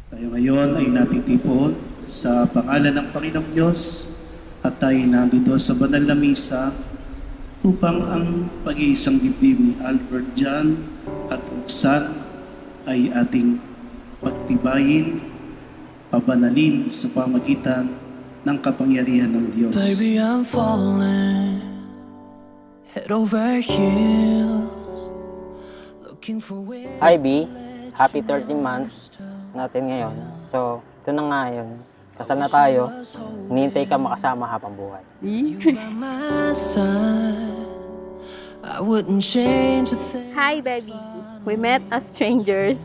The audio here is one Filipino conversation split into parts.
Tayo ngayon ay natitipon sa pangalan ng Panginoong Diyos at tayo nandito sa banal na misa upang ang pag-iisang dibdib ni Albert John at Roxanne ay ating pagtibayin, pabanalin sa pamagitan ng kapangyarihan ng Diyos. Baby, I'm falling head over heels looking for where. Hi B, happy 13 months natin ngayon. So, ito na nga yun. Kasal na tayo. Hinihintay ka makasama habang buhay. Hi, baby. We met as strangers,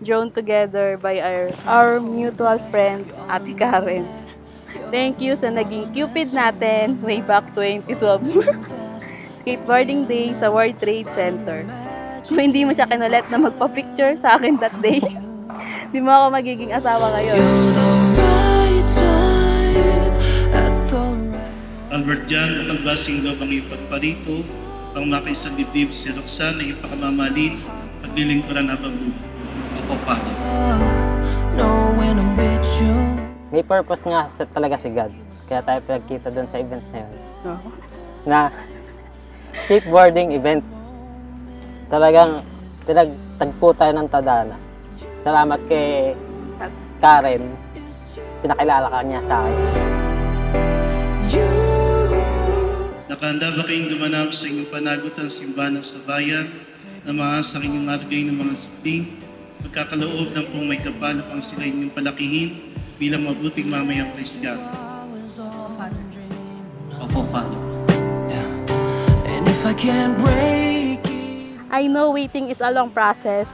drawn together by our mutual friend, Ate Karen. Thank you sa naging Cupid natin way back 2012. Skateboarding day sa World Trade Center. Kung hindi mo siya kinulit na magpa-picture sa akin that day, di mo ako magiging asawa ngayon. Albert John, at ang basing loob ang ipagparito, ang makaisang dibdib si Roxanne ay ipakamamalin at nilingkuran habang buhay. Ako, Father. May purpose nga talaga si God. Kaya tayo pinagkita doon sa event na yun. Na skateboarding event. Talagang pinagtagpo tayo ng tadhana. Salamat kay Karen. Pinakilala ka niya sa akin. Nakahanda ba kayong gumanap sa inyong panagutan simbahan sa bayan na mga sa inyong argay ng mga sikling? Magkakaloob ng kung may kapalo pang sila inyong palakihin bilang mabuting mamayang Kristiyano. Opo, Father. I know waiting is a long process,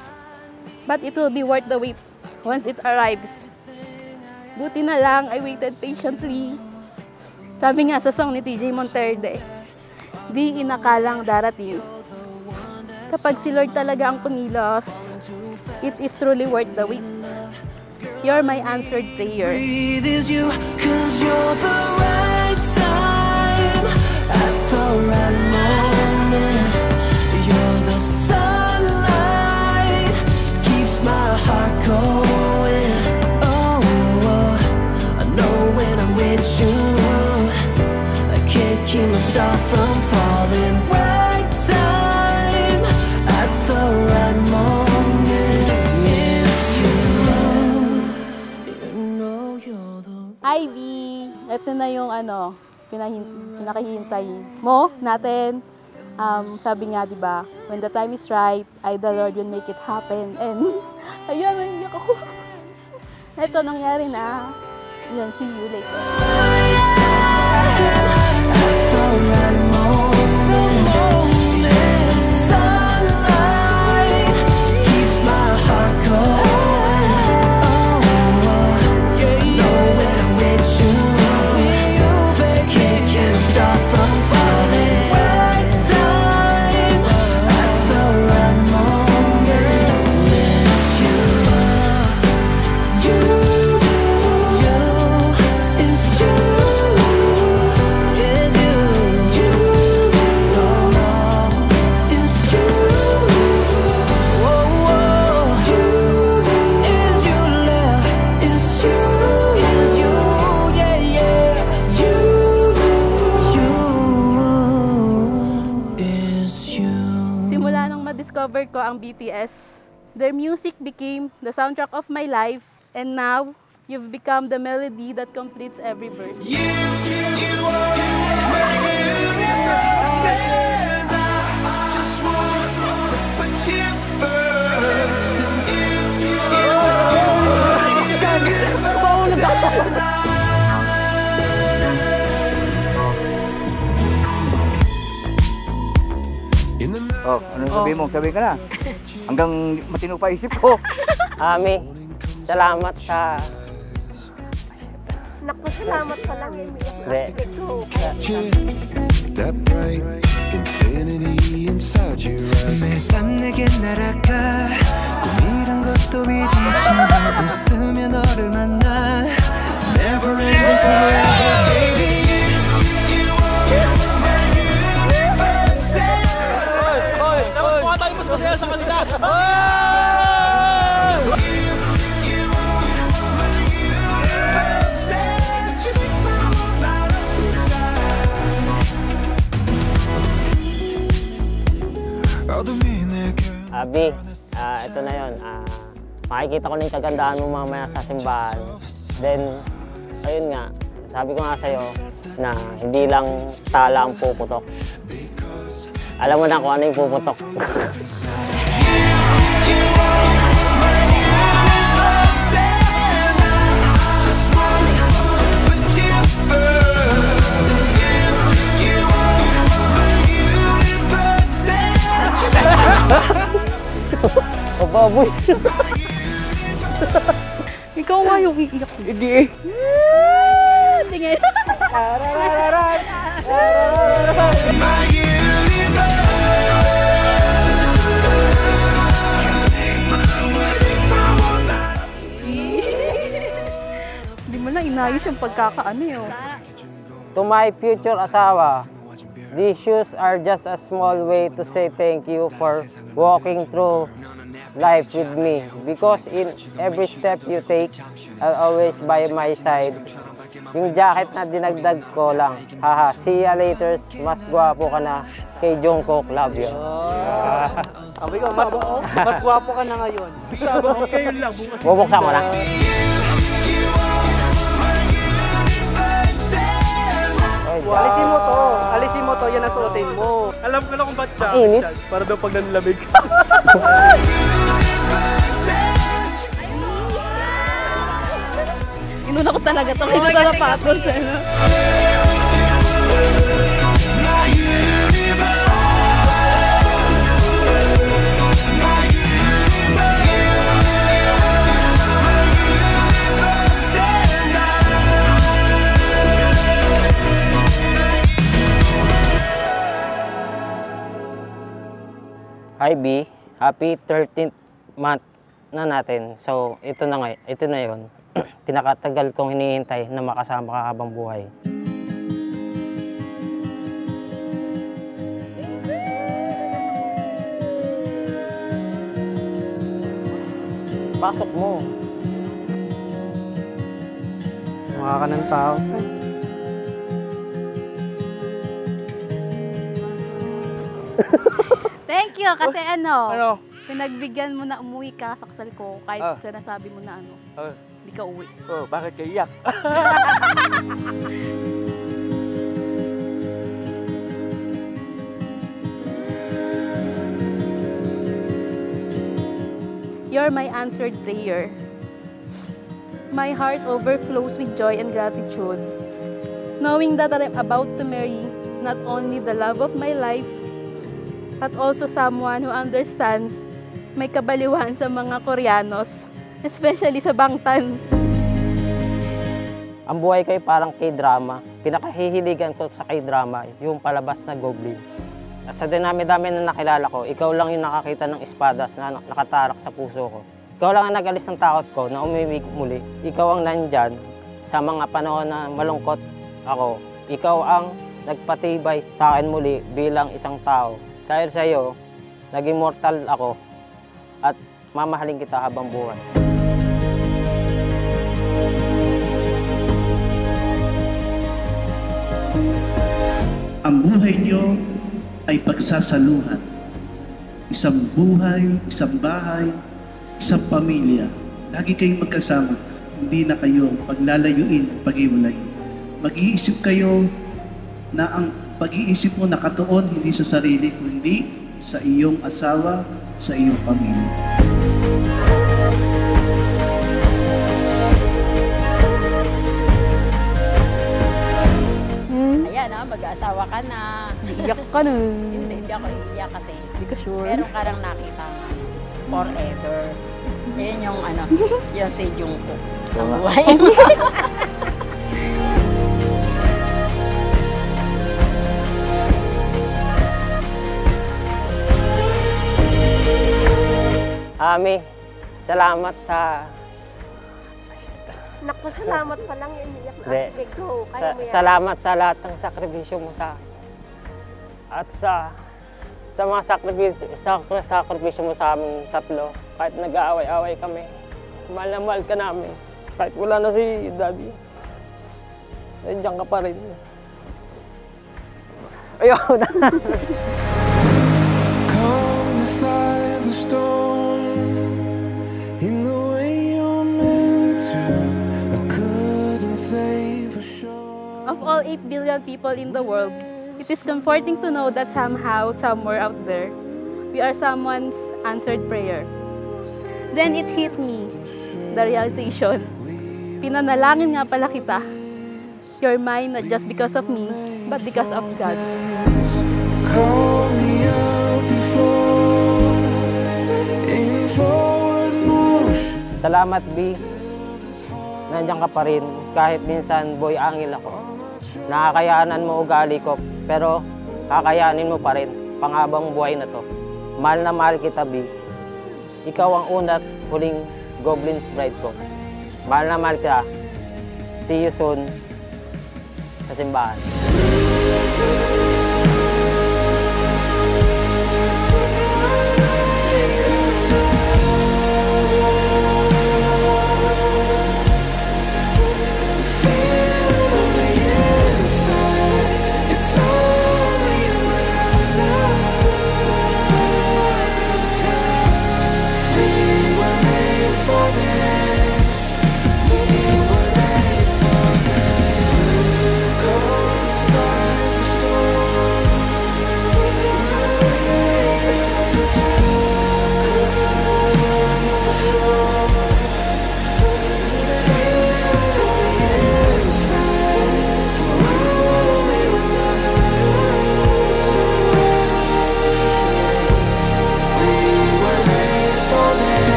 but it will be worth the wait once it arrives. Buti na lang, I waited patiently. Sabi nga sa song ni TJ Monterde, di inakalang darating. Kapag si Lord talaga ang kumilos, it is truly worth the wait. You're my answered prayer. Keep myself from falling. Right time at the right moment. Miss you. You know you're the Ivy, ito na yung pinakahintay mo natin. Sabi nga, di ba, when the time is right, the Lord will make it happen. And ayun, naiyak ako. Ito nangyari na. Yan, see you later. Discover ko ang BTS. Their music became the soundtrack of my life, and now you've become the melody that completes every verse. You are my universe, and I just want to put you first. And you are my universe, and Oh, ano sabihin mo? Sabihin ka na. Hanggang matino pa isip ko. Ami, salamat sa... Naku, salamat pa lang. That bright infinity inside your eyes. 매일 밤 내게 날아가 꿈이란 것도 믿음처럼 웃으며 너를 만나 Never ending forever, baby. You are my universe. Dapat po tayo mas masaya sa kanila. makikita ko na yung kagandahan mo mamaya sa simbahan. Then, ayun nga, sabi ko nga sa'yo na hindi lang tala ang puputok. Alam mo na kung ano yung puputok. O baboy. Ikaw nga yung iiyak. Hindi eh. Tingin. Hindi mo na inayos yung pagkakaano yun. To my future asawa, these shoes are just a small way to say thank you for walking through life with me. Because in every step you take, I'll always by my side. Yung jacket na dinagdag ko lang. Haha, see ya later. Mas gwapo ka na kay Jungkook. Love you. Sabi ko, mas gwapo ka na ngayon. Sabi ko, kayo lang. Bubuksan mo na. Alisin mo to. Alisin mo to. Yan ang suotin mo. Alam ko na kung ba't siya. Init. Para daw pag nanlamig. Inuna ko talaga ito kaysa sa sapatos. Hi B, happy 13th month na natin. So, ito na ngayon, ito na 'yon. Pinakatagal kong hinihintay na makasama ka habang buhay. Pasok mo. Mukha ka ng tao. Thank you kasi Ano? pinagbigyan mo na umuwi ka sa kasal ko kahit sinasabi mo na hindi ka uwi. Oh, bakit kayo iyak? You're my answered prayer. My heart overflows with joy and gratitude, knowing that I'm about to marry not only the love of my life, but also someone who understands may kabaliwan sa mga Koreanos, especially sa Bangtan. Ang buhay ko ay parang K-drama. Pinakahihiligan ko sa K-drama, yung palabas na Goblin. Sa dinami-dami na nakilala ko, ikaw lang yung nakakita ng espadas na nakatarak sa puso ko. Ikaw lang ang nag-alis ng takot ko na umiwig muli. Ikaw ang nandyan sa mga panahon na malungkot ako. Ikaw ang nagpatibay sa akin muli bilang isang tao. Dahil sa iyo, naging mortal ako at mamahalin kita habang buhay. Ang buhay niyo ay pagsasaluhan. Isang buhay, isang bahay, isang pamilya. Lagi kayong magkasama. Hindi na kayo paglalayuin, pag-iwalayin. Mag-iisip kayo na ang pag-iisip mo nakatuon hindi sa sarili, kundi sa iyong asawa, sa iyong pamilya. Ayan mag-aasawa ka na. Iyak ka na. Hindi ako iiyak kasi Hindi ka sure. meron ka lang nakita nga forever. Yan yung yung si Jungkook ng buhay. Ami, salamat sa... Naku, salamat pa lang yung iyak na. Hindi. Sige, go. Kaya mo yan. Salamat sa lahat ng sakripisyo mo sa... At sa mga sakripisyo mo sa aming tatlo. Kahit nag-aaway-aaway kami, mahal na mahal ka namin. Kahit wala na si Daddy, nandiyan ka pa rin. Ayaw na. Come beside the storm in the all 8 billion people in the world, it is comforting to know that somehow, somewhere out there, we are someone's answered prayer. Then it hit me, the realization, pinanalangin nga pala kita. You're mine not just because of me, but because of God. Call me up before in forward motion. Salamat, B. Nandiyan ka pa rin. Kahit minsan, boy, angel ako. Nakakayanan mo ugali ko, pero kakayanin mo pa rin. Panghabang buhay na to. Mahal na mahal kita, B. Ikaw ang una at huling Goblin's Bride ko. Mahal na mahal kita. See you soon sa simbahan.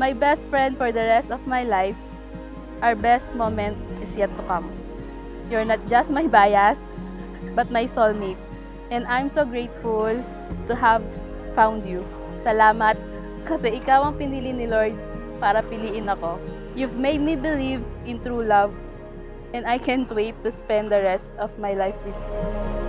My best friend for the rest of my life, our best moment is yet to come. You're not just my bias, but my soulmate. And I'm so grateful to have found you. Salamat kasi ikaw ang pinili ni Lord para piliin ako. You've made me believe in true love, and I can't wait to spend the rest of my life with you.